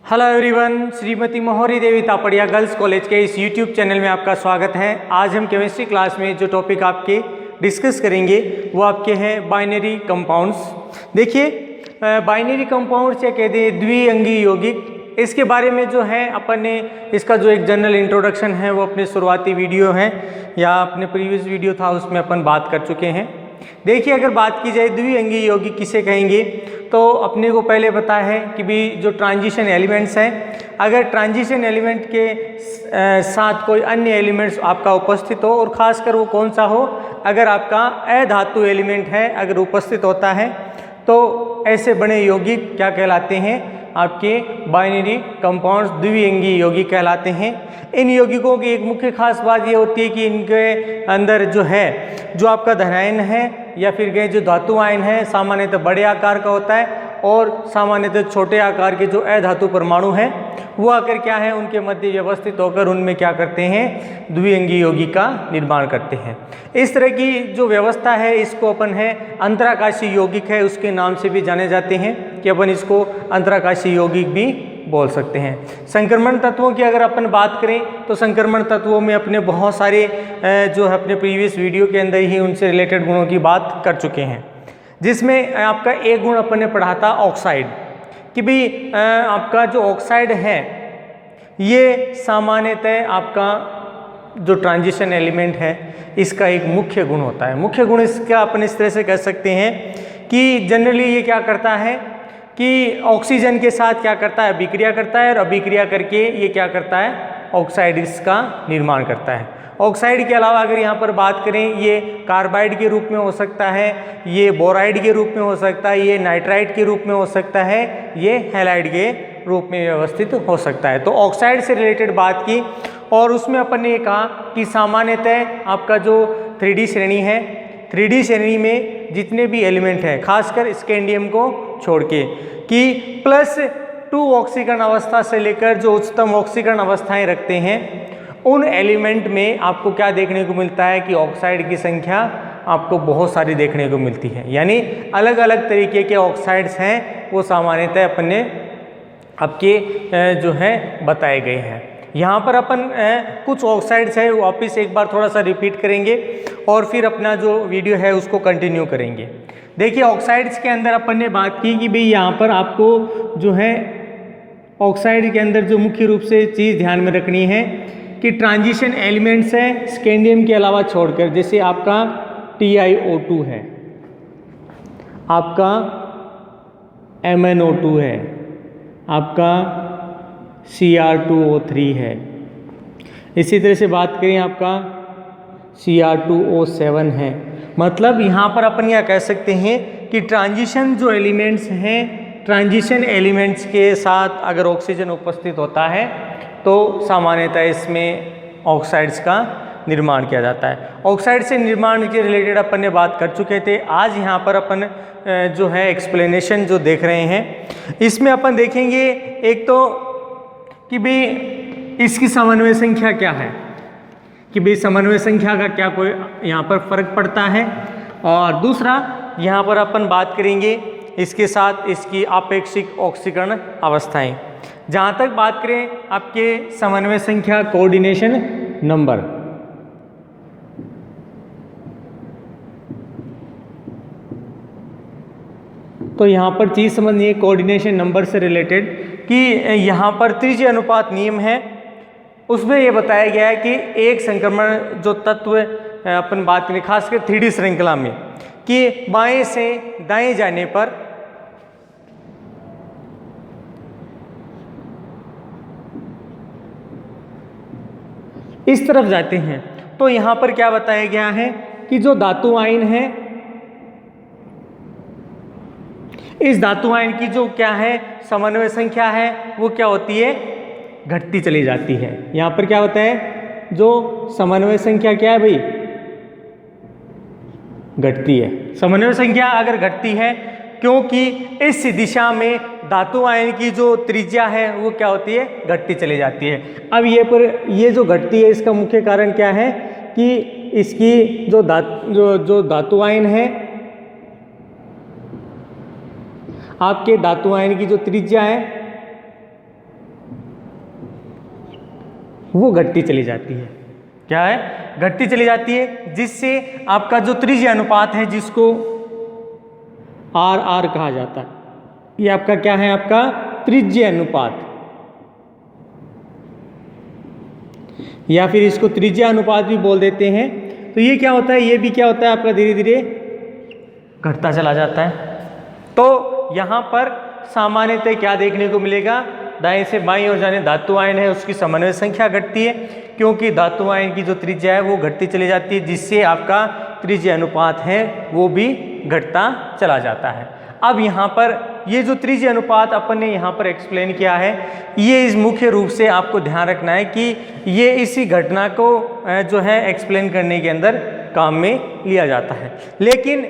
Hello everyone, Shrimati मोहरी देवी Tapadia girls college के इस यूट्यूब चैनल में आपका स्वागत है। आज हम केमिस्ट्री क्लास में जो टॉपिक आपके डिस्कस करेंगे वो आपके हैं बाइनरी कंपाउंड्स। देखिए, बाइनरी कंपाउंड्स या कहते हैं द्विअंगी यौगिक, इसके बारे में जो है अपन ने इसका जो एक जनरल इंट्रोडक्शन है वो अपने शुरुआती वीडियो है या अपने प्रीवियस वीडियो था उसमें अपन बात कर चुके हैं। देखिए, अगर बात की जाए द्विअंगी यौगिक किसे कहेंगे तो अपने को पहले पता है कि भी जो ट्रांजिशन एलिमेंट्स हैं, अगर ट्रांजिशन एलिमेंट के साथ कोई अन्य एलिमेंट्स आपका उपस्थित हो और ख़ासकर वो कौन सा हो, अगर आपका अधातु एलिमेंट है अगर उपस्थित होता है तो ऐसे बने यौगिक क्या कहलाते हैं, आपके बाइनरी कंपाउंड्स द्विअंगी यौगिक कहलाते हैं। इन यौगिकों की एक मुख्य खास बात ये होती है कि इनके अंदर जो है जो आपका धनायन है या फिर गए जो धातु आयन है सामान्यतः बड़े आकार का होता है और सामान्यतः छोटे आकार के जो अधातु परमाणु हैं वो आकर क्या है उनके मध्य व्यवस्थित होकर उनमें क्या करते हैं, द्विअंगी यौगिक का निर्माण करते हैं। इस तरह की जो व्यवस्था है इसको अपन है अंतराकाशीय यौगिक है उसके नाम से भी जाने जाते हैं कि अपन इसको अंतराकाशीय यौगिक भी बोल सकते हैं। संक्रमण तत्वों की अगर अपन बात करें तो संक्रमण तत्वों में अपने बहुत सारे जो है अपने प्रीवियस वीडियो के अंदर ही उनसे रिलेटेड गुणों की बात कर चुके हैं, जिसमें आपका एक गुण अपन ने पढ़ा था ऑक्साइड कि भी आपका जो ऑक्साइड है ये सामान्यतः आपका जो ट्रांजिशन एलिमेंट है इसका एक मुख्य गुण होता है। मुख्य गुण इसका अपन इस तरह से कह सकते हैं कि जनरली ये क्या करता है कि ऑक्सीजन के साथ क्या करता है, अभिक्रिया करता है और अभिक्रिया करके ये क्या करता है, ऑक्साइड इसका निर्माण करता है। ऑक्साइड के अलावा अगर यहाँ पर बात करें ये कार्बाइड के रूप में हो सकता है, ये बोराइड के रूप में हो सकता है, ये नाइट्राइड के रूप में हो सकता है, ये हैलाइड के रूप में व्यवस्थित हो सकता है। तो ऑक्साइड से रिलेटेड बात की और उसमें अपन ने कहा कि सामान्यतः आपका जो 3D श्रेणी है, 3D श्रेणी में जितने भी एलिमेंट हैं खासकर स्कैंडियम को छोड़ के कि +2 ऑक्सीकरण अवस्था से लेकर जो उच्चतम ऑक्सीकरण अवस्थाएं रखते हैं उन एलिमेंट में आपको क्या देखने को मिलता है कि ऑक्साइड की संख्या आपको बहुत सारी देखने को मिलती है। यानी अलग अलग तरीके के ऑक्साइड्स हैं वो सामान्यतः अपन ने आपके जो है बताए गए हैं। यहाँ पर अपन कुछ ऑक्साइड्स है वापस एक बार थोड़ा सा रिपीट करेंगे और फिर अपना जो वीडियो है उसको कंटिन्यू करेंगे। देखिए, ऑक्साइड्स के अंदर अपन ने बात की कि भाई यहाँ पर आपको जो है ऑक्साइड के अंदर जो मुख्य रूप से चीज़ ध्यान में रखनी है कि ट्रांजिशन एलिमेंट्स है स्कैंडियम के अलावा छोड़कर, जैसे आपका TiO2 है, आपका MnO2 है, आपका Cr2O3 है, इसी तरह से बात करें आपका Cr2O7 है। मतलब यहाँ पर अपन यह कह सकते हैं कि ट्रांजिशन जो एलिमेंट्स हैं, ट्रांजिशन एलिमेंट्स के साथ अगर ऑक्सीजन उपस्थित होता है तो सामान्यतः इसमें ऑक्साइड्स का निर्माण किया जाता है। ऑक्साइड से निर्माण के रिलेटेड अपन ने बात कर चुके थे। आज यहाँ पर अपन जो है एक्सप्लेनेशन जो देख रहे हैं इसमें अपन देखेंगे एक तो कि भाई इसकी समन्वय संख्या क्या है, कि भाई समन्वय संख्या का क्या कोई यहाँ पर फर्क पड़ता है, और दूसरा यहाँ पर अपन बात करेंगे इसके साथ इसकी आपेक्षिक ऑक्सीकरण अवस्थाएं। जहाँ तक बात करें आपके समन्वय संख्या कोऑर्डिनेशन नंबर, तो यहाँ पर चीज़ समझिए कोऑर्डिनेशन नंबर से रिलेटेड कि यहाँ पर त्रिज्य अनुपात नियम है, उसमें ये बताया गया है कि एक संक्रमण जो तत्व अपन बात करें खासकर 3D श्रृंखला में कि बाएं से दाएं जाने पर इस तरफ जाते हैं, तो यहाँ पर क्या बताया गया है कि जो धातु आयन है इस धातु आयन की जो क्या है समन्वय संख्या है वो क्या होती है, घटती चली जाती है। यहाँ पर क्या होता है, जो समन्वय संख्या क्या है भाई, घटती है। समन्वय संख्या अगर घटती है क्योंकि इस दिशा में धातु आयन की जो त्रिज्या है वो क्या होती है, घटती चली जाती है। अब ये जो घटती है इसका मुख्य कारण क्या है कि इसकी जो धातु आयन है आपके धातु आयन की जो त्रिज्या है वो घटती चली जाती है। क्या है? घटती चली जाती है, जिससे आपका जो त्रिज्या अनुपात है जिसको आर आर कहा जाता है, ये आपका क्या है? आपका त्रिज्या अनुपात, या फिर इसको त्रिज्या अनुपात भी बोल देते हैं। तो ये क्या होता है? ये भी क्या होता है? आपका धीरे धीरे घटता चला जाता है। तो यहाँ पर सामान्यतः क्या देखने को मिलेगा? दाएं से बाईं ओर जाने धातु आयन है उसकी समन्वय संख्या घटती है, क्योंकि धातु आयन की जो त्रिज्या है वो घटती चली जाती है, जिससे आपका त्रिज्या अनुपात है वो भी घटता चला जाता है। अब यहाँ पर ये जो त्रिज्या अनुपात अपन ने यहाँ पर एक्सप्लेन किया है, ये इस मुख्य रूप से आपको ध्यान रखना है कि ये इसी घटना को जो है एक्सप्लेन करने के अंदर काम में लिया जाता है। लेकिन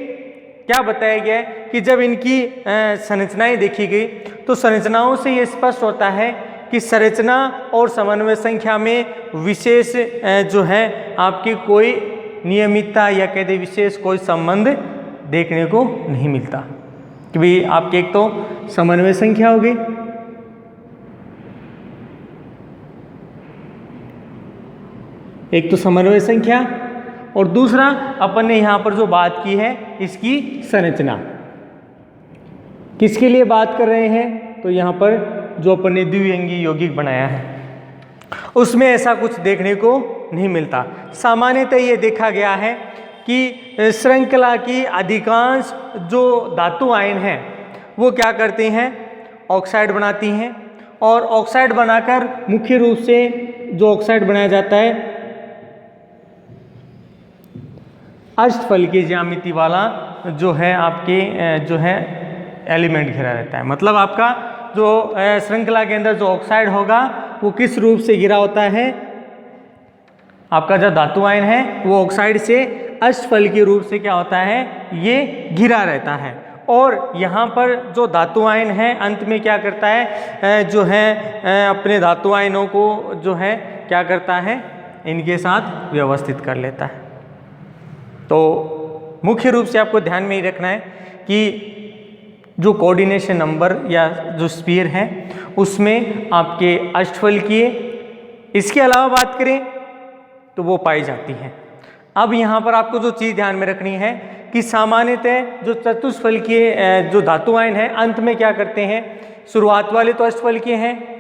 क्या बताया गया है कि जब इनकी संरचनाएं देखी गई तो संरचनाओं से ये स्पष्ट होता है कि संरचना और समन्वय संख्या में विशेष जो है आपकी कोई नियमितता या कहते विशेष कोई संबंध देखने को नहीं मिलता। कि भाई आपकी एक तो समन्वय संख्या हो गई, एक तो समन्वय संख्या, और दूसरा अपन ने यहाँ पर जो बात की है इसकी संरचना। किसके लिए बात कर रहे हैं? तो यहाँ पर जो अपन ने द्विअंगी यौगिक बनाया है उसमें ऐसा कुछ देखने को नहीं मिलता। सामान्यतः ये देखा गया है कि श्रृंखला की अधिकांश जो धातु आयन हैं वो क्या करते हैं? ऑक्साइड बनाती हैं, और ऑक्साइड बनाकर मुख्य रूप से जो ऑक्साइड बनाया जाता है अष्टफल की ज्यामिति वाला जो है आपके जो है एलिमेंट घिरा रहता है। मतलब आपका जो श्रृंखला के अंदर जो ऑक्साइड होगा वो किस रूप से घिरा होता है? आपका जो धातु आयन है वो ऑक्साइड से अष्टफल के रूप से क्या होता है? ये घिरा रहता है। और यहाँ पर जो धातु आयन है अंत में क्या करता है? जो है अपने धातु आयनों को जो है क्या करता है? इनके साथ व्यवस्थित कर लेता है। तो मुख्य रूप से आपको ध्यान में ही रखना है कि जो कोऑर्डिनेशन नंबर या जो स्फीयर है उसमें आपके अष्टफलकीय, इसके अलावा बात करें तो वो पाई जाती है। अब यहाँ पर आपको जो चीज़ ध्यान में रखनी है कि सामान्यतः जो चतुष्फलकीय जो धातु आयन है अंत में क्या करते हैं? शुरुआत वाले तो अष्टफलकीय हैं,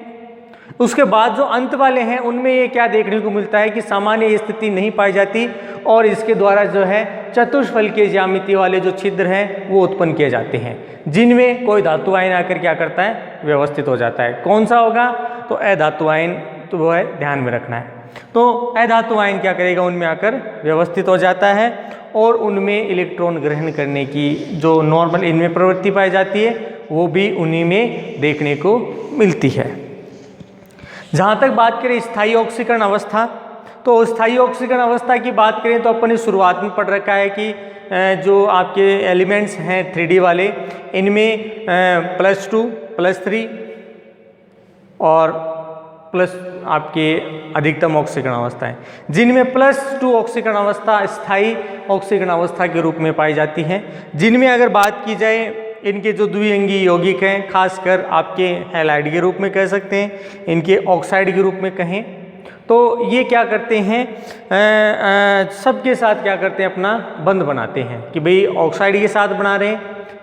उसके बाद जो अंत वाले हैं उनमें ये क्या देखने को मिलता है कि सामान्य स्थिति नहीं पाई जाती, और इसके द्वारा जो है चतुष्फलकीय ज्यामिति वाले जो छिद्र हैं वो उत्पन्न किए जाते हैं, जिनमें कोई धातु आयन आकर क्या करता है? व्यवस्थित हो जाता है। कौन सा होगा? तो अधातु आयन, तो वो है ध्यान में रखना है। तो अधातु आयन क्या करेगा? उनमें आकर व्यवस्थित हो जाता है और उनमें इलेक्ट्रॉन ग्रहण करने की जो नॉर्मल इनमें प्रवृत्ति पाई जाती है वो भी उन्हीं में देखने को मिलती है। जहाँ तक बात करें स्थायी ऑक्सीकरण अवस्था, तो स्थायी ऑक्सीकरण अवस्था की बात करें तो अपन ने शुरुआत में पढ़ रखा है कि जो आपके एलिमेंट्स हैं 3D वाले, इनमें +2, +3 और प्लस आपके अधिकतम ऑक्सीकरण अवस्था है, जिनमें +2 ऑक्सीकरण अवस्था स्थायी ऑक्सीकरण अवस्था के रूप में पाई जाती है। जिनमें अगर बात की जाए इनके जो द्विअंगी यौगिक हैं, खासकर आपके हैलाइड के रूप में कह सकते हैं, इनके ऑक्साइड के रूप में कहें, तो ये क्या करते हैं? सबके साथ क्या करते हैं? अपना बंध बनाते हैं कि भाई ऑक्साइड के साथ बना रहे हैं,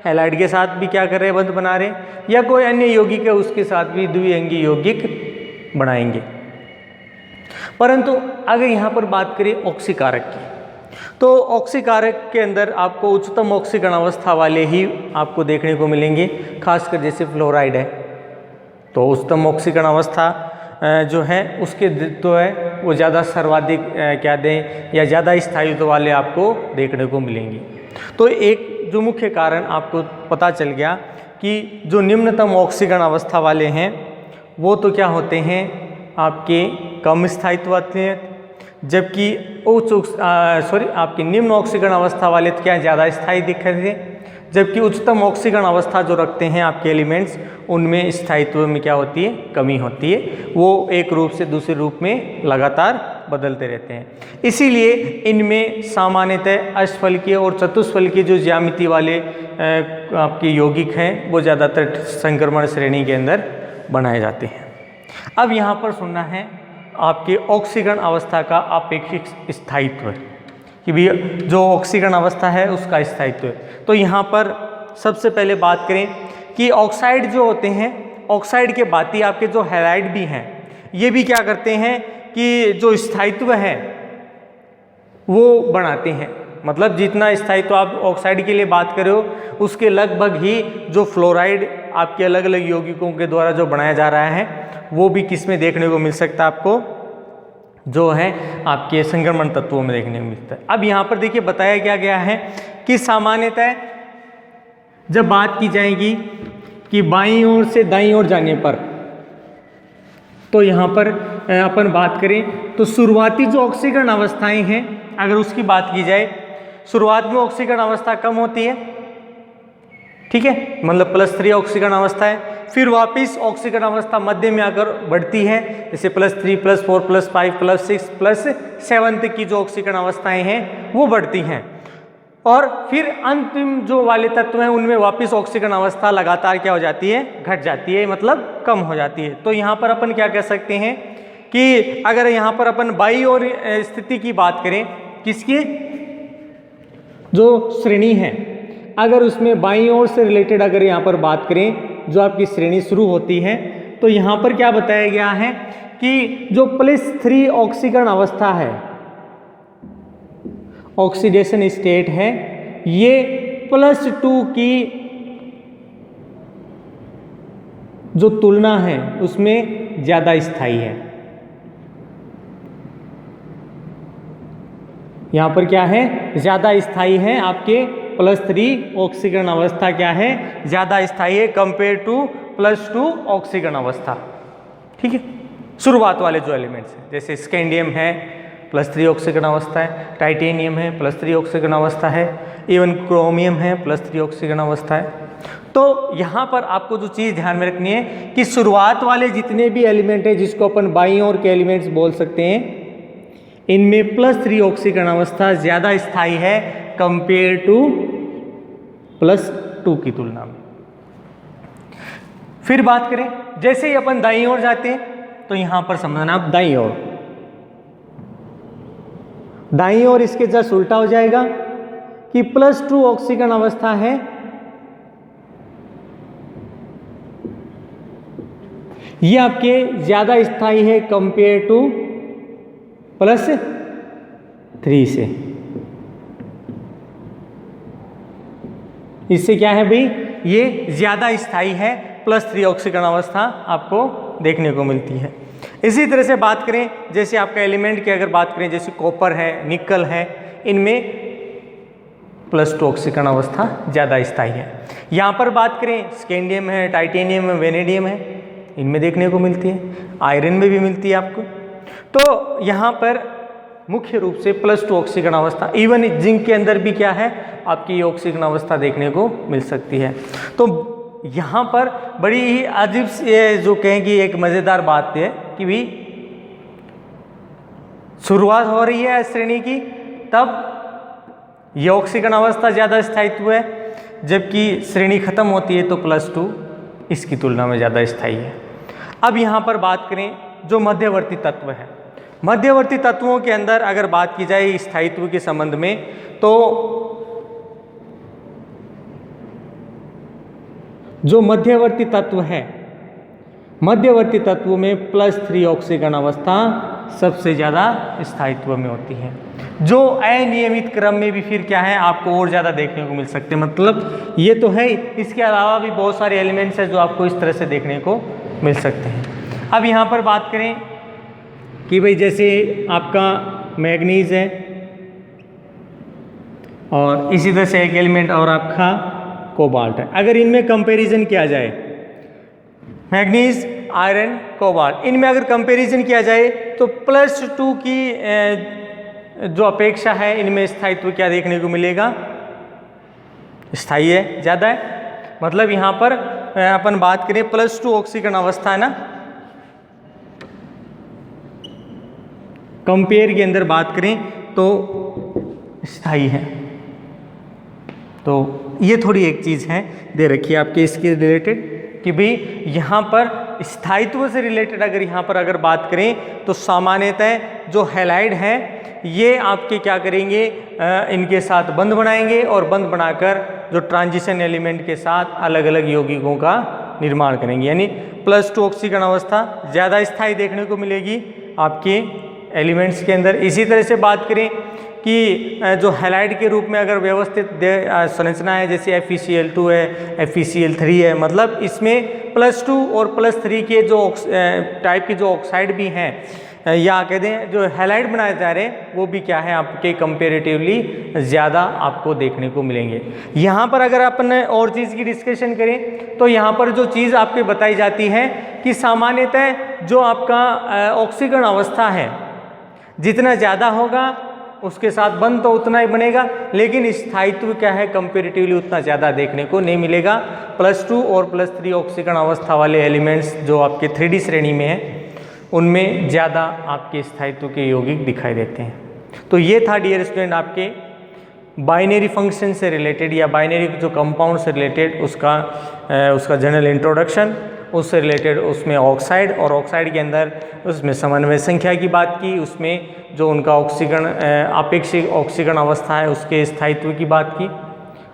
हैलाइड के साथ भी क्या कर रहे हैं? बंध बना रहे हैं, या कोई अन्य यौगिक है उसके साथ भी द्विअंगी यौगिक बनाएंगे। परंतु अगर यहाँ पर बात करें ऑक्सीकारक की, तो ऑक्सीकारक के अंदर आपको उच्चतम ऑक्सीकरण अवस्था वाले ही आपको देखने को मिलेंगे, खासकर जैसे फ्लोराइड है तो उच्चतम ऑक्सीकरण अवस्था जो है उसके तो है वो ज़्यादा सर्वाधिक क्या दें या ज़्यादा स्थायित्व वाले आपको देखने को मिलेंगे। तो एक जो मुख्य कारण आपको पता चल गया कि जो निम्नतम ऑक्सीकरण अवस्था वाले हैं वो तो क्या होते हैं? आपके कम स्थायित्व वाले हैं, जबकि आपकी निम्न ऑक्सीकरण अवस्था वाले तो क्या ज़्यादा स्थायी दिख रहे थे, जबकि उच्चतम ऑक्सीकरण अवस्था जो रखते हैं आपके एलिमेंट्स उनमें स्थायित्व में क्या होती है? कमी होती है। वो एक रूप से दूसरे रूप में लगातार बदलते रहते हैं। इसीलिए इनमें सामान्यतः अष्टफलकीय और चतुष्फलकीय जो ज्यामिति वाले आपके यौगिक हैं वो ज़्यादातर संक्रमण श्रेणी के अंदर बनाए जाते हैं। अब यहाँ पर सुनना है आपके ऑक्सीकरण अवस्था का अपेक्षित स्थायित्व है, कि भी जो ऑक्सीकरण अवस्था है उसका स्थायित्व है। तो यहाँ पर सबसे पहले बात करें कि ऑक्साइड जो होते हैं, ऑक्साइड के बाती आपके जो हैलाइड भी हैं, ये भी क्या करते हैं कि जो स्थायित्व है वो बनाते हैं। मतलब जितना स्थायित्व आप ऑक्साइड के लिए बात कर रहे हो उसके लगभग ही जो फ्लोराइड आपके अलग अलग यौगिकों के द्वारा जो बनाया जा रहा है वो भी किस में देखने को मिल सकता है, आपको जो है आपके संक्रमण तत्वों में देखने को मिलता है। अब यहाँ पर देखिए बताया क्या गया है कि सामान्यतः जब बात की जाएगी कि बाईं ओर से दाईं ओर जाने पर, तो यहाँ पर अपन बात करें तो शुरुआती जो ऑक्सीकरण अवस्थाएं हैं अगर उसकी बात की जाए, शुरुआत में ऑक्सीकरण अवस्था कम होती है, ठीक है, मतलब +3 ऑक्सीकरण अवस्था है। फिर वापस ऑक्सीकरण अवस्था मध्य में आकर बढ़ती है, जैसे +3, +4, +5, +6, +7 तक की जो ऑक्सीकरण अवस्थाएं हैं वो बढ़ती हैं। और फिर अंतिम जो वाले तत्व हैं उनमें वापस ऑक्सीकरण अवस्था लगातार क्या हो जाती है, घट जाती है, मतलब कम हो जाती है। तो यहाँ पर अपन क्या कह सकते हैं कि अगर यहाँ पर अपन बाईं ओर स्थिति की बात करें, किसकी, जो श्रेणी है, अगर उसमें बाईं ओर से रिलेटेड अगर यहाँ पर बात करें जो आपकी श्रेणी शुरू होती है, तो यहाँ पर क्या बताया गया है कि जो +3 ऑक्सीकरण अवस्था है, ऑक्सीडेशन स्टेट है, ये +2 की जो तुलना है उसमें ज्यादा स्थायी है। यहां पर क्या है, ज्यादा स्थायी है, आपके +3 ऑक्सीकरण अवस्था क्या है, ज्यादा स्थायी है कंपेयर टू +2 ऑक्सीकरण अवस्था, ठीक है। शुरुआत वाले जो एलिमेंट्स हैं जैसे स्कैंडियम है +3 ऑक्सीकरण अवस्था है, टाइटेनियम है +3 ऑक्सीकरण अवस्था है, इवन क्रोमियम है +3 ऑक्सीकरण अवस्था है। तो यहाँ पर आपको जो चीज़ ध्यान में रखनी है कि शुरुआत वाले जितने भी एलिमेंट हैं जिसको अपन बाईं ओर के एलिमेंट्स बोल सकते हैं, इनमें +3 ऑक्सीकरण अवस्था ज़्यादा स्थायी है कंपेयर टू +2 की तुलना में। फिर बात करें जैसे ही अपन दाईं ओर जाते हैं तो यहाँ पर समझना आप दाईं ओर इसके जस्ट उल्टा हो जाएगा कि +2 ऑक्सीकरण अवस्था है, ये आपके ज्यादा स्थायी है कंपेयर टू +3 से। इससे क्या है भाई, ये ज्यादा स्थायी है, +3 ऑक्सीकरण अवस्था आपको देखने को मिलती है। इसी तरह से बात करें जैसे आपका एलिमेंट की अगर बात करें जैसे कॉपर है, निकल है, इनमें +2 ऑक्सीकरण अवस्था ज़्यादा स्थायी है। यहाँ पर बात करें स्कैंडियम है, टाइटेनियम है, वेनेडियम है, इनमें देखने को मिलती है, आयरन में भी मिलती है आपको। तो यहाँ पर मुख्य रूप से +2 ऑक्सीकरण अवस्था, इवन जिंक के अंदर भी क्या है आपकी ये ऑक्सीकरण अवस्था देखने को मिल सकती है। तो यहाँ पर बड़ी ही अजीब जो कहें कि एक मज़ेदार बात है कि भी शुरुआत हो रही है श्रेणी की, तब ये ऑक्सीकरण अवस्था ज़्यादा स्थायित्व है, जबकि श्रेणी खत्म होती है तो +2 इसकी तुलना में ज़्यादा स्थायी है। अब यहाँ पर बात करें जो मध्यवर्ती तत्व है, मध्यवर्ती तत्वों के अंदर अगर बात की जाए स्थायित्व के संबंध में, तो जो मध्यवर्ती तत्व है, मध्यवर्ती तत्व में +3 ऑक्सीकरण अवस्था सबसे ज़्यादा स्थायित्व में होती है, जो अनियमित क्रम में भी फिर क्या है आपको और ज़्यादा देखने को मिल सकते हैं। मतलब ये तो है, इसके अलावा भी बहुत सारे एलिमेंट्स हैं जो आपको इस तरह से देखने को मिल सकते हैं। अब यहाँ पर बात करें कि भाई जैसे आपका मैग्नीज है और इसी तरह से एक एलिमेंट और आपका कोबाल्ट है। अगर इनमें कंपैरिजन किया जाए, मैग्नीज, आयरन, कोबाल्ट, इनमें अगर कंपैरिजन किया जाए तो +2 की जो अपेक्षा है इनमें स्थायित्व क्या देखने को मिलेगा, स्थायी है, ज़्यादा है। मतलब यहाँ पर अपन बात करें +2 ऑक्सीकरण अवस्था है ना, कंपेयर के अंदर बात करें तो स्थायी है। तो ये थोड़ी एक चीज़ है दे रखी है आपके इसके रिलेटेड कि भाई यहाँ पर स्थायित्व से रिलेटेड अगर यहाँ पर अगर बात करें तो सामान्यतः जो हैलाइड हैं ये आपके क्या करेंगे, इनके साथ बंध बनाएंगे और बंध बनाकर जो ट्रांजिशन एलिमेंट के साथ अलग अलग यौगिकों का निर्माण करेंगे, यानी +2 ऑक्सीकरण अवस्था ज़्यादा स्थायी देखने को मिलेगी आपके एलिमेंट्स के अंदर। इसी तरह से बात करें कि जो हैलाइड के रूप में अगर व्यवस्थित संरचना है, जैसे FeCl2 है, FeCl3 है, मतलब इसमें +2 और +3 के जो टाइप के जो ऑक्साइड भी हैं या कह दें जो हैलाइड बनाए जा रहे हैं वो भी क्या है आपके कंपेरेटिवली ज़्यादा आपको देखने को मिलेंगे। यहाँ पर अगर अपन और चीज़ की डिस्कशन करें तो यहाँ पर जो चीज़ आपके बताई जाती है कि सामान्यतः जो आपका ऑक्सीकरण अवस्था है जितना ज़्यादा होगा उसके साथ बंध तो उतना ही बनेगा, लेकिन स्थायित्व क्या है कंपेरेटिवली उतना ज़्यादा देखने को नहीं मिलेगा। +2 और +3 ऑक्सीकरण अवस्था वाले एलिमेंट्स जो आपके 3D श्रेणी में हैं उनमें ज़्यादा आपके स्थायित्व के यौगिक दिखाई देते हैं। तो ये था डियर स्टूडेंट आपके बाइनरी फंक्शन से रिलेटेड या बाइनरी जो कंपाउंड से रिलेटेड उसका जनरल इंट्रोडक्शन, उससे रिलेटेड उसमें ऑक्साइड और ऑक्साइड के अंदर उसमें समन्वय संख्या की बात की, उसमें जो उनका ऑक्सीकरण अपेक्षित ऑक्सीकरण अवस्था है उसके स्थायित्व की बात की।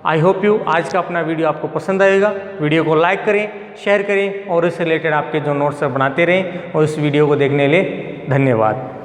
आई होप यू आज का अपना वीडियो आपको पसंद आएगा। वीडियो को लाइक करें, शेयर करें और इससे रिलेटेड आपके जो नोट्स बनाते रहें और इस वीडियो को देखने के लिए धन्यवाद।